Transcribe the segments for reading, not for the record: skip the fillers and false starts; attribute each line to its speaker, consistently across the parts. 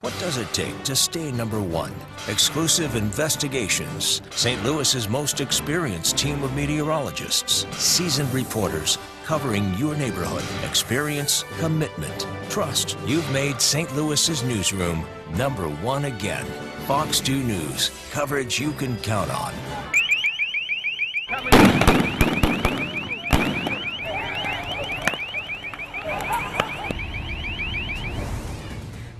Speaker 1: What does it take to stay number one? Exclusive investigations. St. Louis's most experienced team of meteorologists, seasoned reporters covering your neighborhood. Experience, commitment, trust. You've made St. Louis's newsroom number one again. Fox 2 News. Coverage you can count on.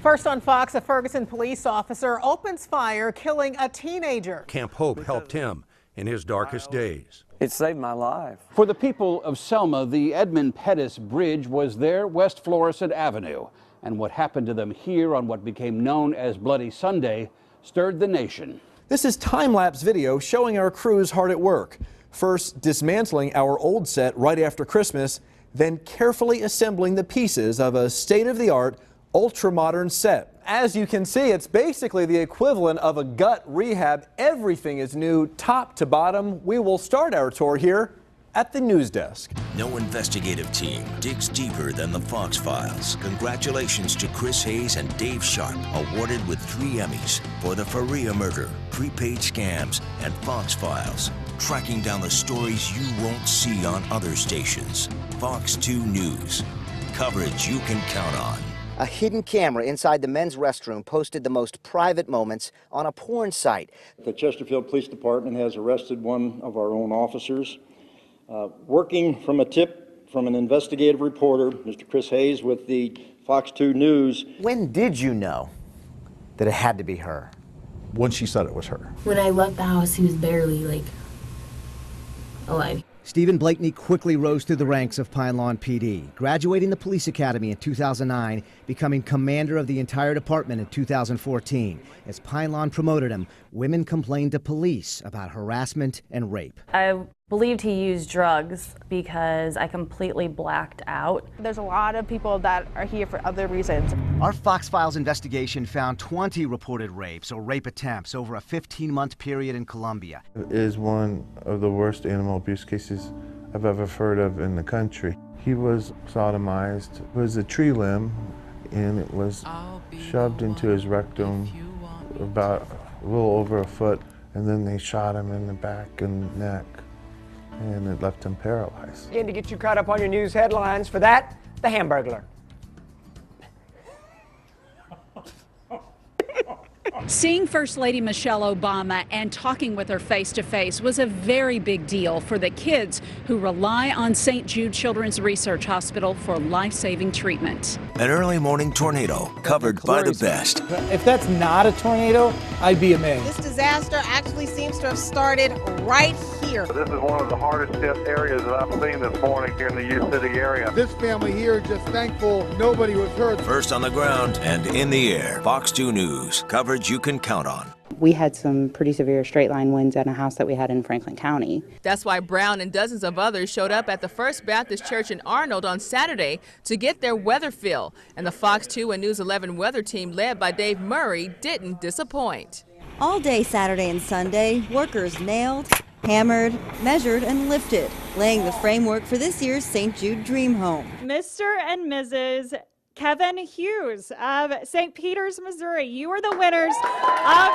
Speaker 2: First on Fox, a Ferguson police officer opens fire, killing a teenager.
Speaker 3: Camp Hope helped him in his darkest days.
Speaker 4: It saved my life.
Speaker 5: For the people of Selma, the Edmund Pettus Bridge was their West Florissant Avenue. And what happened to them here on what became known as Bloody Sunday stirred the nation.
Speaker 6: This is time-lapse video showing our crews hard at work. First, dismantling our old set right after Christmas, then carefully assembling the pieces of a state-of-the-art ultra-modern set. As you can see, it's basically the equivalent of a gut rehab. Everything is new, top to bottom. We will start our tour here at the news desk.
Speaker 1: No investigative team digs deeper than the Fox Files. Congratulations to Chris Hayes and Dave Sharp, awarded with 3 Emmys for the Faria murder, prepaid scams, and Fox Files. Tracking down the stories you won't see on other stations. Fox 2 News. Coverage you can count on.
Speaker 7: A hidden camera inside the men's restroom posted the most private moments on a porn site.
Speaker 8: The Chesterfield Police Department has arrested one of our own officers. Working from a tip from an investigative reporter, Mr. Chris Hayes with the Fox 2 News.
Speaker 7: When did you know that it had to be her?
Speaker 6: When she said it was her.
Speaker 9: When I left the house, he was barely, alive.
Speaker 10: Stephen Blakeney quickly rose through the ranks of Pine Lawn PD, graduating the police academy in 2009, becoming commander of the entire department in 2014. As Pine Lawn promoted him, women complained to police about harassment and rape.
Speaker 11: I believed he used drugs because I completely blacked out.
Speaker 12: There's a lot of people that are here for other reasons.
Speaker 10: Our Fox Files investigation found 20 reported rapes or rape attempts over a 15-month period in Colombia.
Speaker 13: It is one of the worst animal abuse cases I've ever heard of in the country. He was sodomized. It was a tree limb, and it was shoved into his rectum about a little over a foot, and then they shot him in the back and neck, and it left him paralyzed.
Speaker 4: And to get you caught up on your news headlines, for that, the Hamburglar.
Speaker 14: Seeing First Lady Michelle Obama and talking with her face-to-face was a very big deal for the kids who rely on St. Jude Children's Research Hospital for life-saving treatment.
Speaker 1: An early morning tornado covered by the best.
Speaker 15: If that's not a tornado, I'd be amazed.
Speaker 16: This disaster actually seems to have started right here.
Speaker 17: This is one of the hardest hit areas that I've seen this morning here in the U-City area.
Speaker 15: This family here is just thankful nobody was hurt.
Speaker 1: First on the ground and in the air. Fox 2 News. Coverage you can count on.
Speaker 18: We had some pretty severe straight line winds at a house that we had in Franklin County.
Speaker 19: That's why Brown and dozens of others showed up at the First Baptist Church in Arnold on Saturday to get their weather fill. And the Fox 2 and News 11 weather team led by Dave Murray didn't disappoint.
Speaker 20: All day Saturday and Sunday, workers nailed, hammered, measured, and lifted, laying the framework for this year's St. Jude Dream Home.
Speaker 3: Mr. and Mrs. Kevin Hughes of St. Peters, Missouri. You are the winners of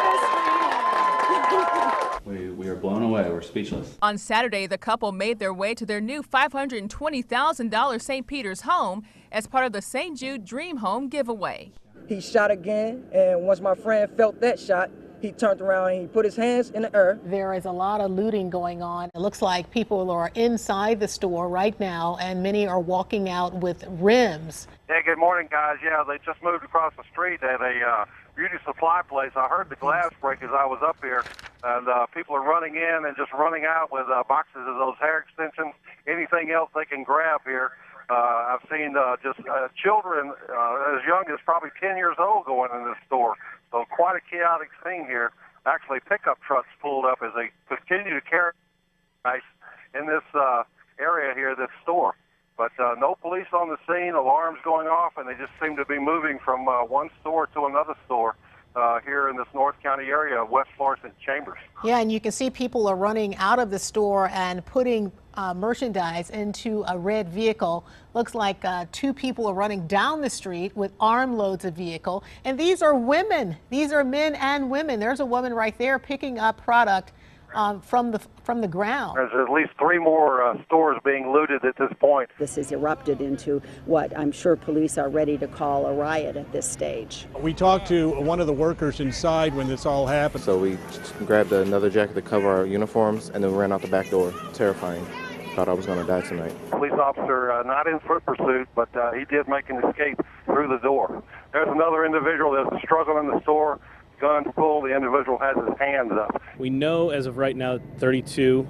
Speaker 3: this dream.
Speaker 13: We are blown away. We're speechless.
Speaker 19: On Saturday, the couple made their way to their new $520,000 St. Peters home as part of the St. Jude Dream Home giveaway.
Speaker 4: He shot again, and once my friend felt that shot, he turned around and he put his hands in the air.
Speaker 2: There is a lot of looting going on. It looks like people are inside the store right now, and many are walking out with rims.
Speaker 17: Yeah, good morning, guys. Yeah, they just moved across the street at a beauty supply place. I heard the glass break as I was up here, and people are running in and just running out with boxes of those hair extensions, anything else they can grab here. I've seen just children as young as probably 10 years old going in this store. So quite a chaotic scene here. Actually, pickup trucks pulled up as they continue to carry ice in this area here, this store. But no police on the scene, alarms going off, and they just seem to be moving from one store to another store here in this North County area of West Florissant his chambers.
Speaker 2: Yeah, and you can see people are running out of the store and putting merchandise into a red vehicle. Looks like 2 people are running down the street with armloads of vehicle. And these are women. These are men and women. There's a woman right there picking up product from the ground.
Speaker 17: There's at least 3 more stores being looted at this point.
Speaker 21: This has erupted into what I'm sure police are ready to call a riot at this stage.
Speaker 15: We talked to one of the workers inside when this all happened.
Speaker 22: So we grabbed another jacket to cover our uniforms and then ran out the back door. Terrifying. Thought I was going to die tonight.
Speaker 17: Police officer not in foot pursuit, but he did make an escape through the door. There's another individual that's struggling in the store. Gun pulled, the individual has his hands up.
Speaker 23: We know as of right now 32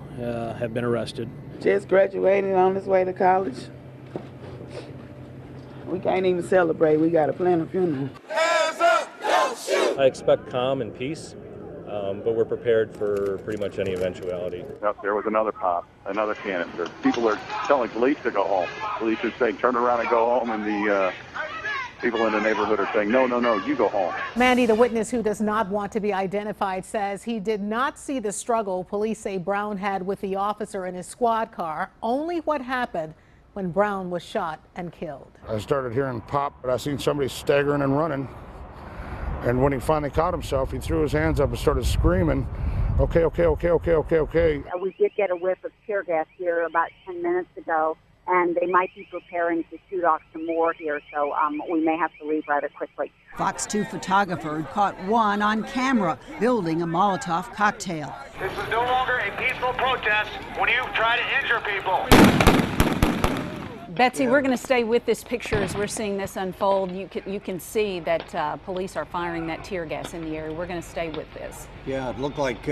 Speaker 23: have been arrested.
Speaker 24: Just graduated on his way to college. We can't even celebrate. We got to plan a funeral.
Speaker 25: Hands up, don't shoot!
Speaker 23: I expect calm and peace, but we're prepared for pretty much any eventuality.
Speaker 26: Yep, there was another pop, another canister. People are telling police to go home. Police are saying turn around and go home, and the people in the neighborhood are saying, no, you go home.
Speaker 2: Mandy, the witness who does not want to be identified, says he did not see the struggle police say Brown had with the officer in his squad car, only what happened when Brown was shot and killed.
Speaker 27: I started hearing pop, but I seen somebody staggering and running. And when he finally caught himself, he threw his hands up and started screaming, okay.
Speaker 28: We did get a whiff of tear gas here about 10 minutes ago, and they might be preparing to shoot off some more here, so we may have to leave rather quickly.
Speaker 29: Fox 2 photographer caught one on camera building a Molotov cocktail.
Speaker 30: This is no longer a peaceful protest when you try to injure people.
Speaker 14: Betsy, we're going to stay with this picture as we're seeing this unfold. You can see that police are firing that tear gas in the area. We're going to stay with this.
Speaker 5: Yeah, it looked like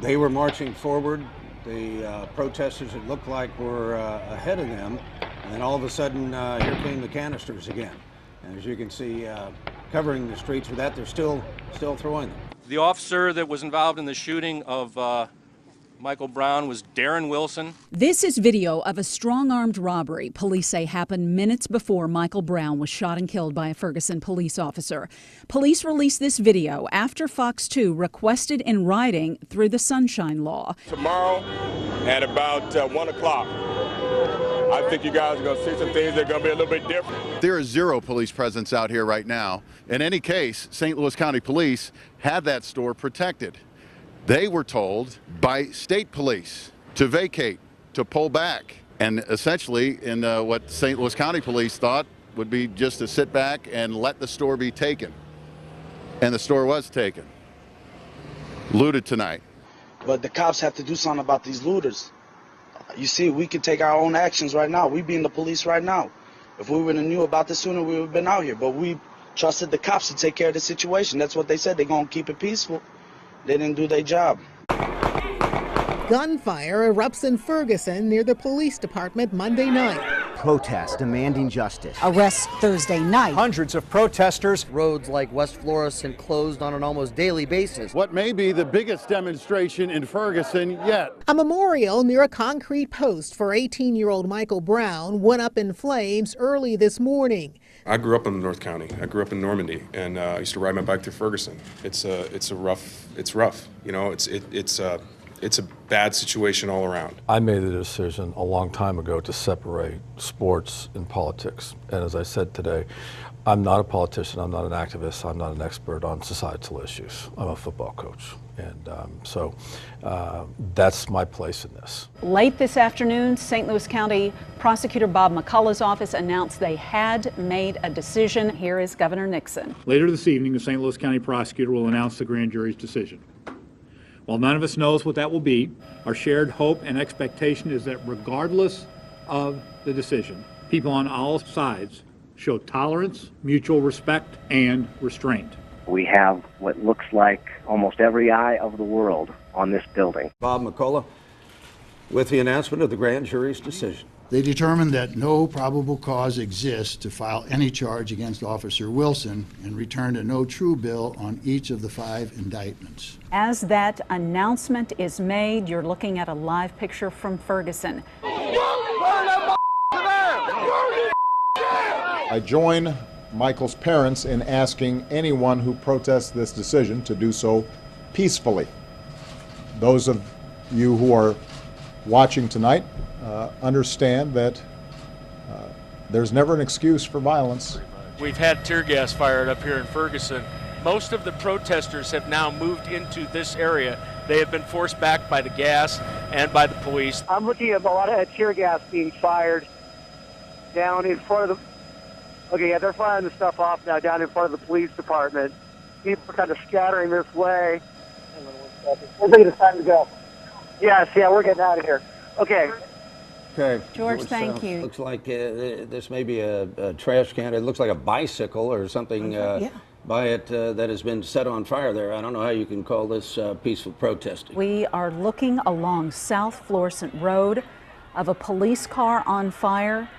Speaker 5: they were marching forward. The protesters, it looked like, were ahead of them. And then all of a sudden, here came the canisters again. And as you can see, covering the streets with that, they're still throwing them.
Speaker 31: The officer that was involved in the shooting of Michael Brown was Darren Wilson.
Speaker 14: This is video of a strong-armed robbery police say happened minutes before Michael Brown was shot and killed by a Ferguson police officer. Police released this video after Fox 2 requested in writing through the Sunshine Law.
Speaker 32: Tomorrow at about 1 o'clock, I think you guys are going to see some things that are going to be a little bit different.
Speaker 33: There is zero police presence out here right now. In any case, St. Louis County Police had that store protected. They were told by state police to vacate, to pull back, and essentially in what St. Louis County Police thought would be just to sit back and let the store be taken. And the store was taken. Looted tonight.
Speaker 34: But the cops have to do something about these looters. You see, we can take our own actions right now. We being the police right now. If we would have knew about this sooner, we would have been out here. But we trusted the cops to take care of the situation. That's what they said. They're going to keep it peaceful. They didn't do their job.
Speaker 2: Gunfire erupts in Ferguson near the police department Monday night.
Speaker 10: Protests demanding justice.
Speaker 29: Arrests Thursday night.
Speaker 6: Hundreds of protesters.
Speaker 7: Roads like West Florissant closed on an almost daily basis.
Speaker 33: What may be the biggest demonstration in Ferguson yet.
Speaker 2: A memorial near a concrete post for 18-year-old Michael Brown went up in flames early this morning.
Speaker 35: I grew up in North County. I grew up in Normandy, and I used to ride my bike through Ferguson. It's rough. You know, it's a bad situation all around.
Speaker 36: I made the decision a long time ago to separate sports and politics. And as I said today, I'm not a politician, I'm not an activist, I'm not an expert on societal issues. I'm a football coach. And so that's my place in this.
Speaker 14: Late this afternoon, St. Louis County Prosecutor Bob McCullough's office announced they had made a decision. Here is Governor Nixon.
Speaker 37: Later this evening, the St. Louis County Prosecutor will announce the grand jury's decision. While none of us knows what that will be, our shared hope and expectation is that regardless of the decision, people on all sides show tolerance, mutual respect, and restraint.
Speaker 38: We have what looks like almost every eye of the world on this building.
Speaker 5: Bob McCullough with the announcement of the grand jury's decision.
Speaker 39: They determined that no probable cause exists to file any charge against Officer Wilson and returned a no true bill on each of the 5 indictments.
Speaker 14: As that announcement is made, you're looking at a live picture from Ferguson.
Speaker 40: I join Michael's parents in asking anyone who protests this decision to do so
Speaker 1: peacefully. Those of you who are watching tonight understand that there's never an excuse for violence.
Speaker 3: We've had tear gas fired up here in Ferguson. Most of the protesters have now moved into this area. They have been forced back by the gas and by the police.
Speaker 4: I'm looking at a lot of tear gas being fired down in front of the... Okay, yeah, they're firing the stuff off now down in front of the police department. People are kind of scattering this way. I think it's time to go. Yes, yeah, we're getting out of here. Okay.
Speaker 5: Okay.
Speaker 14: George, thank you.
Speaker 5: Looks like this may be a trash can. It looks like a bicycle or something by it that has been set on fire there. I don't know how you can call this peaceful protesting.
Speaker 14: We are looking along South Florissant Road of a police car on fire.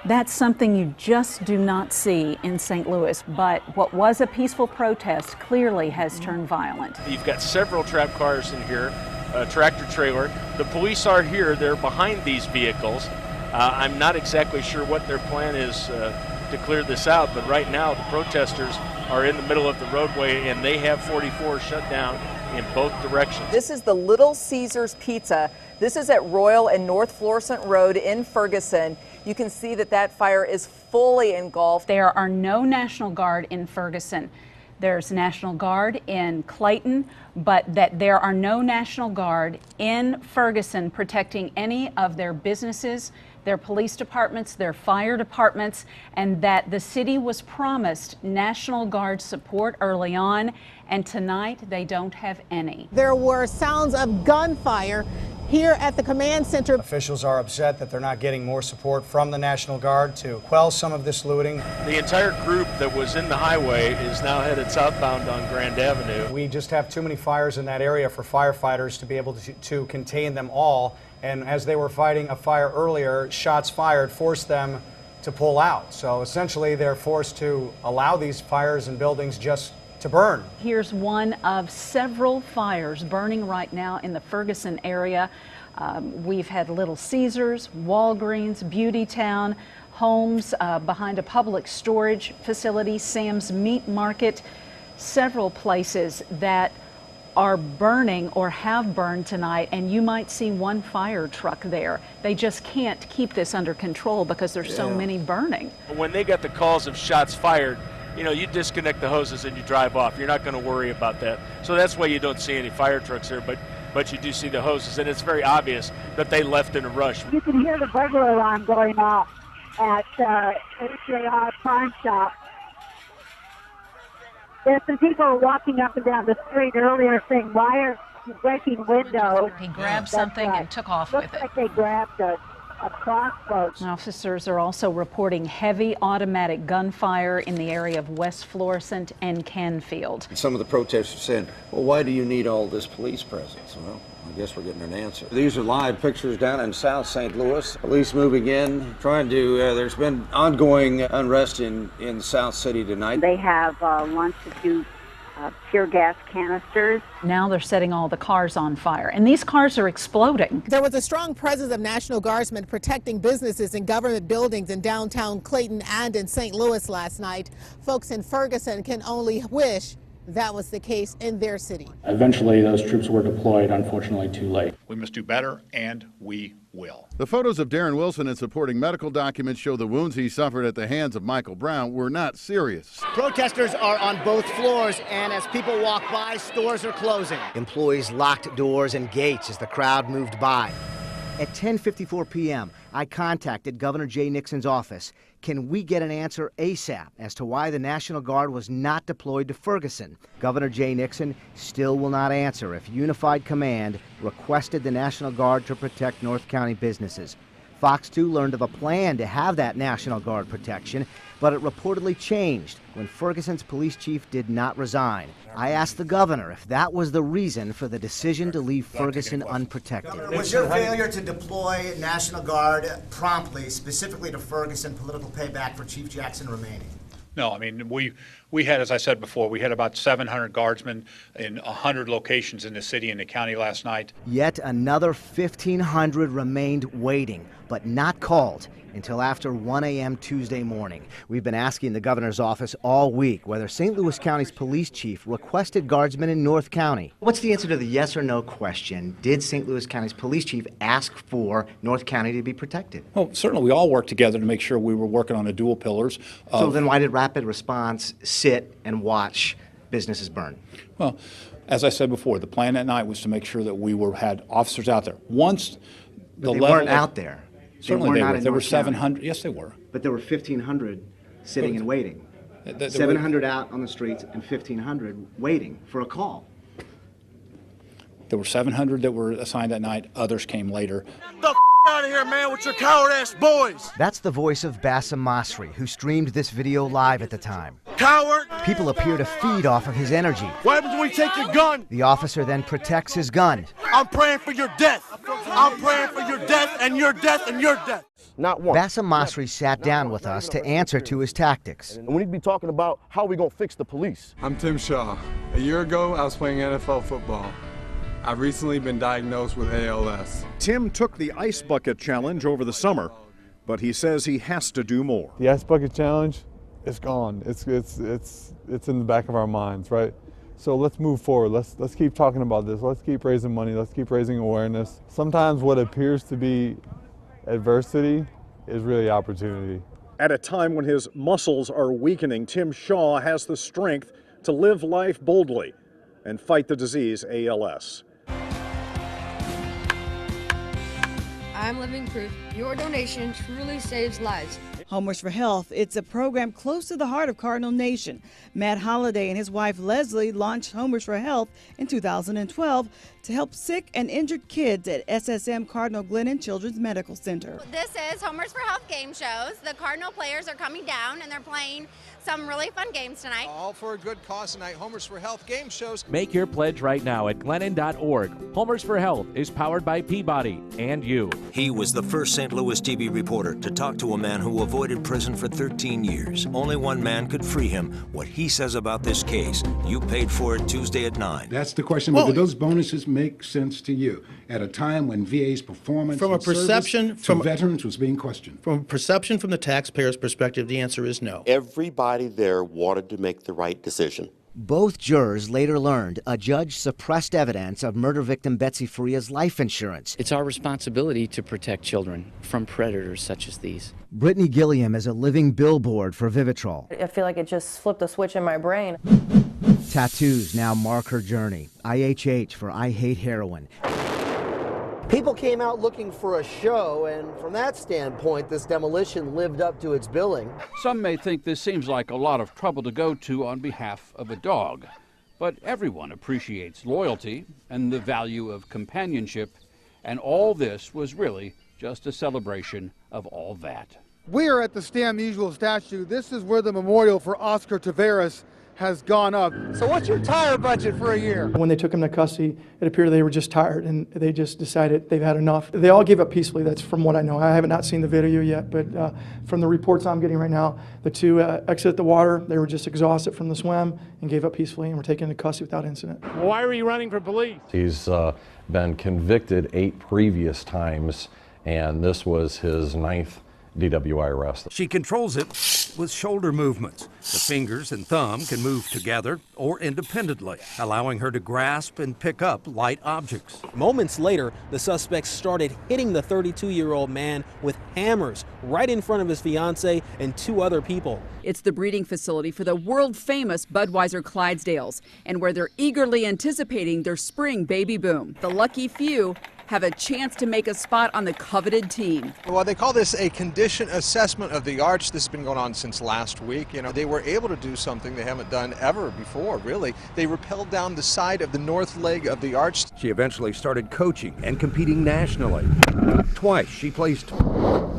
Speaker 14: That's something you just do not see in St. Louis, but what was a peaceful protest clearly has turned violent.
Speaker 3: You've got several trap cars in here, a tractor trailer. The police are here, they're behind these vehicles. I'm not exactly sure what their plan is to clear this out, but right now the protesters are in the middle of the roadway and they have 44 shut down in both directions.
Speaker 8: This is the Little Caesars Pizza. This is at Royal and North Florissant Road in Ferguson. You can see that that fire is fully engulfed.
Speaker 14: There are no National Guard in Ferguson. There's National Guard in Clayton, but that there are no National Guard in Ferguson protecting any of their businesses, their police departments, their fire departments, and that the city was promised National Guard support early on, and tonight they don't have any.
Speaker 2: There were sounds of gunfire here at the command center.
Speaker 9: Officials are upset that they're not getting more support from the National Guard to quell some of this looting.
Speaker 3: The entire group that was in the highway is now headed southbound on Grand Avenue.
Speaker 9: We just have too many fires in that area for firefighters to be able to contain them all. And as they were fighting a fire earlier, shots fired forced them to pull out. So essentially they're forced to allow these fires and buildings just to burn.
Speaker 14: Here's one of several fires burning right now in the Ferguson area. We've had Little Caesars, Walgreens, Beauty Town, homes behind a public storage facility, Sam's Meat Market, several places that are burning or have burned tonight, and you might see one fire truck there. They just can't keep this under control because there's so many burning.
Speaker 3: When they got the calls of shots fired, you know, you disconnect the hoses and you drive off. You're not going to worry about that. So that's why you don't see any fire trucks there, but you do see the hoses, and it's very obvious that they left in a rush.
Speaker 28: You can hear the burglar alarm going off at KTVI Pawn Shop. There's some people walking up and down the street earlier saying, why are you breaking windows?
Speaker 14: He grabbed something and took off with it.
Speaker 28: Looks like they grabbed a crossbow.
Speaker 14: Officers are also reporting heavy automatic gunfire in the area of West Florissant and Canfield.
Speaker 5: Some of the protesters saying, well, why do you need all this police presence? Well, I guess we're getting an answer. These are live pictures down in South St. Louis. Police moving in, trying to, there's been ongoing unrest in South City tonight.
Speaker 28: They have launched a few tear gas canisters.
Speaker 14: Now they're setting all the cars on fire, and these cars are exploding.
Speaker 2: There was a strong presence of National Guardsmen protecting businesses and government buildings in downtown Clayton and in St. Louis last night. Folks in Ferguson can only wish that was the case in their city.
Speaker 37: Eventually, those troops were deployed, unfortunately too late.
Speaker 11: We must do better, and we will.
Speaker 33: The photos of Darren Wilson and supporting medical documents show the wounds he suffered at the hands of Michael Brown were not serious.
Speaker 10: Protesters are on both floors, and as people walk by, stores are closing. Employees locked doors and gates as the crowd moved by. At 10:54 p.m., I contacted Governor Jay Nixon's office. Can we get an answer ASAP as to why the National Guard was not deployed to Ferguson? Governor Jay Nixon still will not answer if Unified Command requested the National Guard to protect North County businesses. Fox 2 learned of a plan to have that National Guard protection, but it reportedly changed when Ferguson's police chief did not resign. I asked the governor if that was the reason for the decision to leave Ferguson unprotected.
Speaker 12: Was your failure to deploy National Guard promptly, specifically to Ferguson, political payback for Chief Jackson remaining?
Speaker 11: No, I mean, we We had, as I said before, we had about 700 guardsmen in 100 locations in the city and the county last night.
Speaker 10: Yet another 1,500 remained waiting, but not called until after 1 a.m. Tuesday morning. We've been asking the governor's office all week whether St. Louis County's police chief requested guardsmen in North County. What's the answer to the yes or no question? Did St. Louis County's police chief ask for North County to be protected?
Speaker 11: Well, certainly we all worked together to make sure we were working on the dual pillars.
Speaker 10: So then why did Rapid Response sit and watch businesses burn?
Speaker 11: Well, as I said before, the plan that night was to make sure that we had officers out there. Once
Speaker 10: but they weren't out there.
Speaker 11: Certainly they were. There were
Speaker 10: 700.
Speaker 11: 700. Yes, they were.
Speaker 10: But there were 1,500 sitting and waiting. 700 out on the streets and 1,500 waiting for a call.
Speaker 11: There were 700 that were assigned that night. Others came later.
Speaker 13: Out of here, man, with your coward-ass boys!
Speaker 10: That's the voice of Bassem Masri, who streamed this video live at the time.
Speaker 13: Coward!
Speaker 10: People appear to feed off of his energy.
Speaker 13: What happens when we take your gun?
Speaker 10: The officer then protects his gun.
Speaker 13: I'm praying for your death. I'm praying for your death and your death and your death.
Speaker 15: Not one.
Speaker 10: Bassem Masri sat down with us to answer to his tactics.
Speaker 15: And we need to be talking about how we gonna fix the police.
Speaker 16: I'm Tim Shaw. A year ago, I was playing NFL football. I've recently been diagnosed with ALS.
Speaker 17: Tim took the Ice Bucket Challenge over the summer, but he says he has to do more.
Speaker 16: The Ice Bucket Challenge is gone. It's in the back of our minds, right? So let's move forward. Let's keep talking about this. Let's keep raising money. Let's keep raising awareness. Sometimes what appears to be adversity is really opportunity.
Speaker 17: At a time when his muscles are weakening, Tim Shaw has the strength to live life boldly and fight the disease ALS.
Speaker 18: I'm living proof. Your donation truly saves lives.
Speaker 19: Homers for Health. It's a program close to the heart of Cardinal Nation. Matt Holliday and his wife Leslie launched Homers for Health in 2012 to help sick and injured kids at SSM Cardinal Glennon Children's Medical Center.
Speaker 20: This is Homers for Health game shows. The Cardinal players are coming down and they're playing some really fun games tonight.
Speaker 21: All for a good cause tonight. Homers for Health game shows.
Speaker 22: Make your pledge right now at Glennon.org. Homers for Health is powered by Peabody and you.
Speaker 23: He was the first St. Louis TV reporter to talk to a man who avoided prison for 13 years. Only one man could free him. What he says about this case, you paid for it Tuesday at 9.
Speaker 24: That's the question. Well, do those bonuses make sense to you at a time when VA's performance
Speaker 25: from a perception
Speaker 24: from veterans was being questioned?
Speaker 25: From a perception from the taxpayer's perspective, the answer is no.
Speaker 26: Everybody there wanted to make the right decision.
Speaker 10: Both jurors later learned a judge suppressed evidence of murder victim Betsy Faria's life insurance.
Speaker 27: It's our responsibility to protect children from predators such as these.
Speaker 10: Brittany Gilliam is a living billboard for Vivitrol.
Speaker 29: I feel like it just flipped a switch in my brain.
Speaker 10: Tattoos now mark her journey. IHH for I Hate Heroin.
Speaker 30: People came out looking for a show, and from that standpoint, this demolition lived up to its billing.
Speaker 31: Some may think this seems like a lot of trouble to go to on behalf of a dog, but everyone appreciates loyalty and the value of companionship, and all this was really just a celebration of all that.
Speaker 32: We are at the Stan Musial statue. This is where the memorial for Oscar Taveras has gone up.
Speaker 30: So what's your tire budget for a year?
Speaker 34: When they took him to custody, it appeared they were just tired and they just decided they've had enough. They all gave up peacefully. That's from what I know. I have not seen the video yet, but from the reports I'm getting right now, the two exited the water. They were just exhausted from the swim and gave up peacefully and were taken into custody without incident.
Speaker 40: Why were you running for police?
Speaker 41: He's been convicted 8 previous times, and this was his 9th DWI arrest.
Speaker 42: She controls it with shoulder movements. The fingers and thumb can move together or independently, allowing her to grasp and pick up light objects.
Speaker 43: Moments later, the suspect started hitting the 32-year-old man with hammers right in front of his fiancée and 2 other people.
Speaker 8: It's the breeding facility for the world-famous Budweiser Clydesdales, and where they're eagerly anticipating their spring baby boom. The lucky few have a chance to make a spot on the coveted team.
Speaker 21: Well, they call this a condition assessment of the arch. This has been going on since last week. You know, they were able to do something they haven't done ever before, really. They rappelled down the side of the north leg of the arch.
Speaker 42: She eventually started coaching and competing nationally. Twice she placed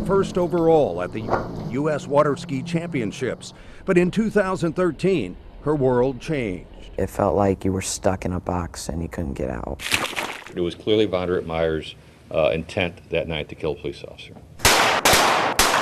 Speaker 42: first overall at the U.S. Water Ski Championships. But in 2013, her world changed.
Speaker 44: It felt like you were stuck in a box and you couldn't get out.
Speaker 45: It was clearly Von Rittmeyer's intent that night to kill a police officer.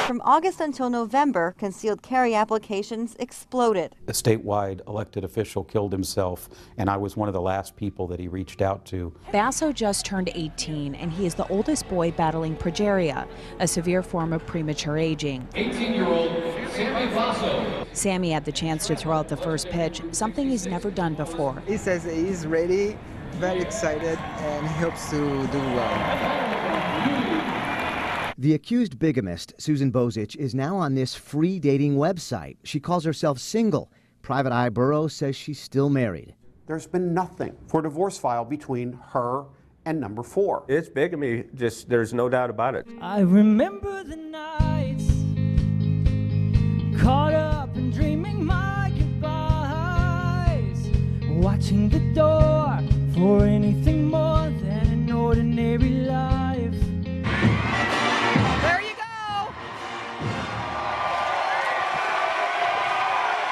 Speaker 1: From August until November, concealed carry applications exploded.
Speaker 2: A statewide elected official killed himself, and I was one of the last people that he reached out to.
Speaker 3: Basso just turned 18, and he is the oldest boy battling progeria, a severe form of premature aging.
Speaker 4: 18-year-old Sammy Basso.
Speaker 3: Sammy had the chance to throw out the first pitch, something he's never done before.
Speaker 5: He says he's ready, very excited, and he hopes to do well.
Speaker 10: The accused bigamist, Susan Bozich, is now on this free dating website. She calls herself single. Private Eye Burrow says she's still married.
Speaker 6: There's been nothing for a divorce file between her and number 4.
Speaker 7: It's bigamy, just there's no doubt about it.
Speaker 9: I remember the nights, caught up in dreaming my goodbyes, watching the door for anything more than an ordinary life.
Speaker 11: There you go!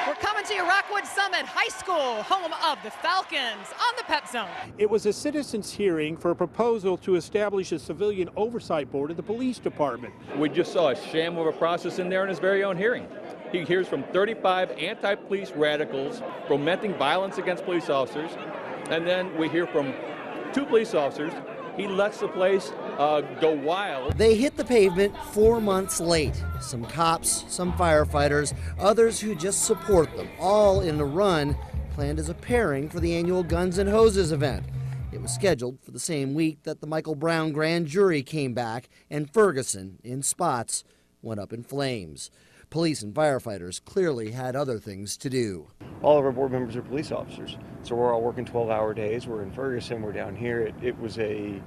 Speaker 11: We're coming to you, Rockwood Summit High School, home of the Falcons, on the Pep Zone.
Speaker 12: It was a citizens' hearing for a proposal to establish a civilian oversight board at the police department.
Speaker 13: We just saw a sham of a process in there in his very own hearing. He hears from 35 anti-police radicals fomenting violence against police officers, and then we hear from 2 police officers. He lets the place go wild.
Speaker 30: They hit the pavement 4 months late. Some cops, some firefighters, others who just support them, all in a run planned as a pairing for the annual Guns N' Hoses event. It was scheduled for the same week that the Michael Brown grand jury came back and Ferguson, in spots, went up in flames. Police and firefighters clearly had other things to do.
Speaker 7: All of our board members are police officers, so we're all working 12-hour days. We're in Ferguson, we're down here. It was a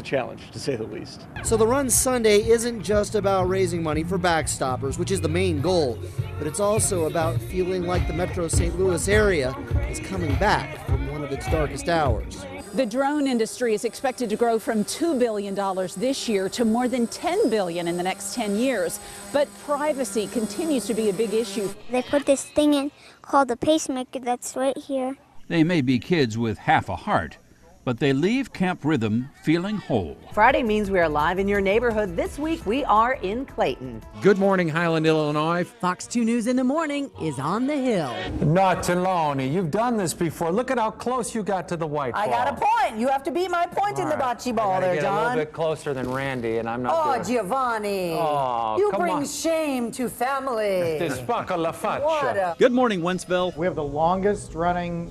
Speaker 7: challenge, to say the least.
Speaker 30: So the Run Sunday isn't just about raising money for backstoppers, which is the main goal, but it's also about feeling like the Metro St. Louis area is coming back from one of its darkest hours.
Speaker 8: The drone industry is expected to grow from $2 billion this year to more than $10 billion in the next 10 years. But privacy continues to be a big issue.
Speaker 14: They put this thing in called the pacemaker that's right here.
Speaker 31: They may be kids with half a heart, but they leave Camp Rhythm feeling whole.
Speaker 15: Friday means we are live in your neighborhood. This week we are in Clayton.
Speaker 16: Good morning, Highland, Illinois.
Speaker 15: Fox 2 News in the morning is on the hill.
Speaker 16: Not Trelawney. You've done this before. Look at how close you got to the white ball.
Speaker 15: I got a point. You have to beat my point in the bocce ball there,
Speaker 16: get
Speaker 15: John.
Speaker 16: a little bit closer than Randy, and I'm not doing it.
Speaker 15: Giovanni.
Speaker 16: Oh,
Speaker 15: you
Speaker 16: come
Speaker 15: bring
Speaker 16: on.
Speaker 15: shame to family.
Speaker 17: Good morning, Wentzville. We have the longest running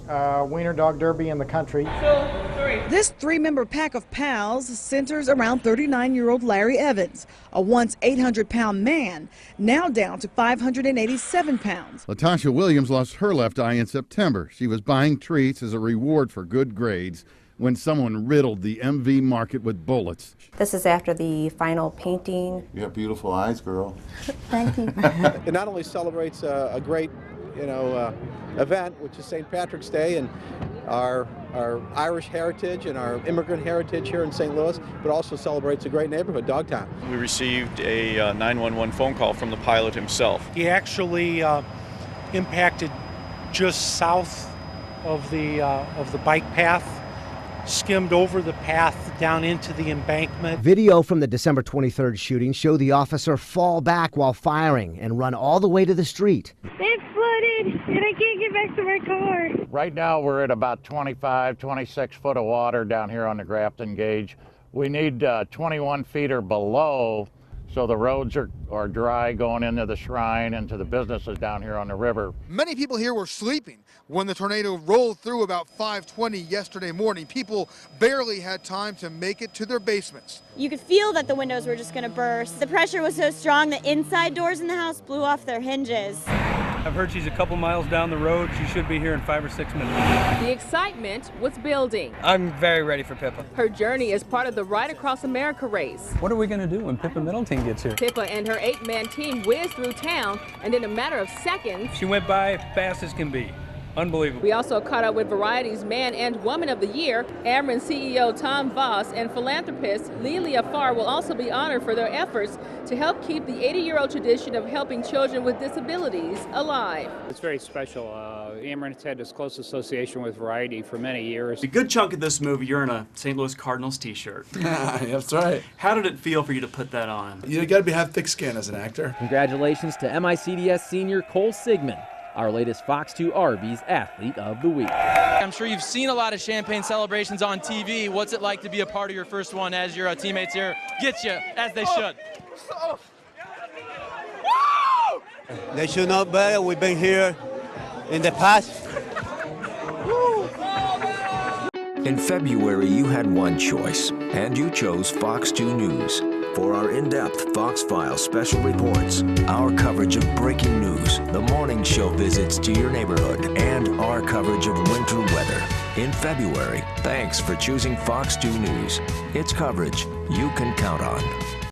Speaker 17: wiener dog derby in the country.
Speaker 19: This 3-member pack of pals centers around 39-year-old Larry Evans, a once 800-pound man, now down to 587 pounds.
Speaker 18: Latasha Williams lost her left eye in September. She was buying treats as a reward for good grades when someone riddled the MV market with bullets.
Speaker 29: This is after the final painting.
Speaker 28: You have beautiful eyes, girl.
Speaker 29: Thank you.
Speaker 12: It not only celebrates a great, event, which is St. Patrick's Day, and our Irish heritage and our immigrant heritage here in St. Louis, but also celebrates a great neighborhood, Dogtown.
Speaker 33: We received a 911 phone call from the pilot himself.
Speaker 12: He actually impacted just south of the bike path, skimmed over the path down into the embankment.
Speaker 10: Video from the December 23rd shooting showed the officer fall back while firing and run all the way to the street.
Speaker 14: It flooded, and I can't get back to my car.
Speaker 35: Right now we're at about 25, 26 foot of water down here on the Grafton Gauge. We need 21 feet or below, so the roads are dry going into the shrine and to the businesses down here on the river.
Speaker 32: Many people here were sleeping when the tornado rolled through about 5:20 yesterday morning. People barely had time to make it to their basements.
Speaker 36: You could feel that the windows were just going to burst. The pressure was so strong the inside doors in the house blew off their hinges.
Speaker 37: I've heard she's a couple miles down the road. She should be here in 5 or 6 minutes.
Speaker 38: The excitement was building.
Speaker 37: I'm very ready for Pippa.
Speaker 38: Her journey is part of the Ride Across America race.
Speaker 37: What are we going to do when Pippa Middleton gets here?
Speaker 38: Pippa and her 8-man team whizzed through town, and in a matter of seconds,
Speaker 37: She went by fast as can be. Unbelievable.
Speaker 38: We also caught up with Variety's Man and Woman of the Year. Ameren CEO Tom Voss and philanthropist Lelia Farr will also be honored for their efforts to help keep the 80-year-old tradition of helping children with disabilities alive.
Speaker 39: It's very special.
Speaker 1: Ameren's had this close association with variety for many years.
Speaker 2: A good chunk of this movie, you're in a St. Louis Cardinals t-shirt.
Speaker 3: That's right.
Speaker 2: How did it feel for you to put that on?
Speaker 3: You got to have thick skin as an actor.
Speaker 4: Congratulations to MICDS senior Cole Sigmund, our latest Fox 2 Arby's Athlete of the Week.
Speaker 5: I'm sure you've seen a lot of champagne celebrations on TV. What's it like to be a part of your first one as your teammates here get you, as they should?
Speaker 6: They should know better. We've been here in the past.
Speaker 9: In February, you had one choice, and you chose Fox 2 News. For our in-depth Fox Files special reports, our coverage of breaking news, the morning show visits to your neighborhood, and our coverage of winter weather. In February, thanks for choosing Fox 2 News. It's coverage you can count on.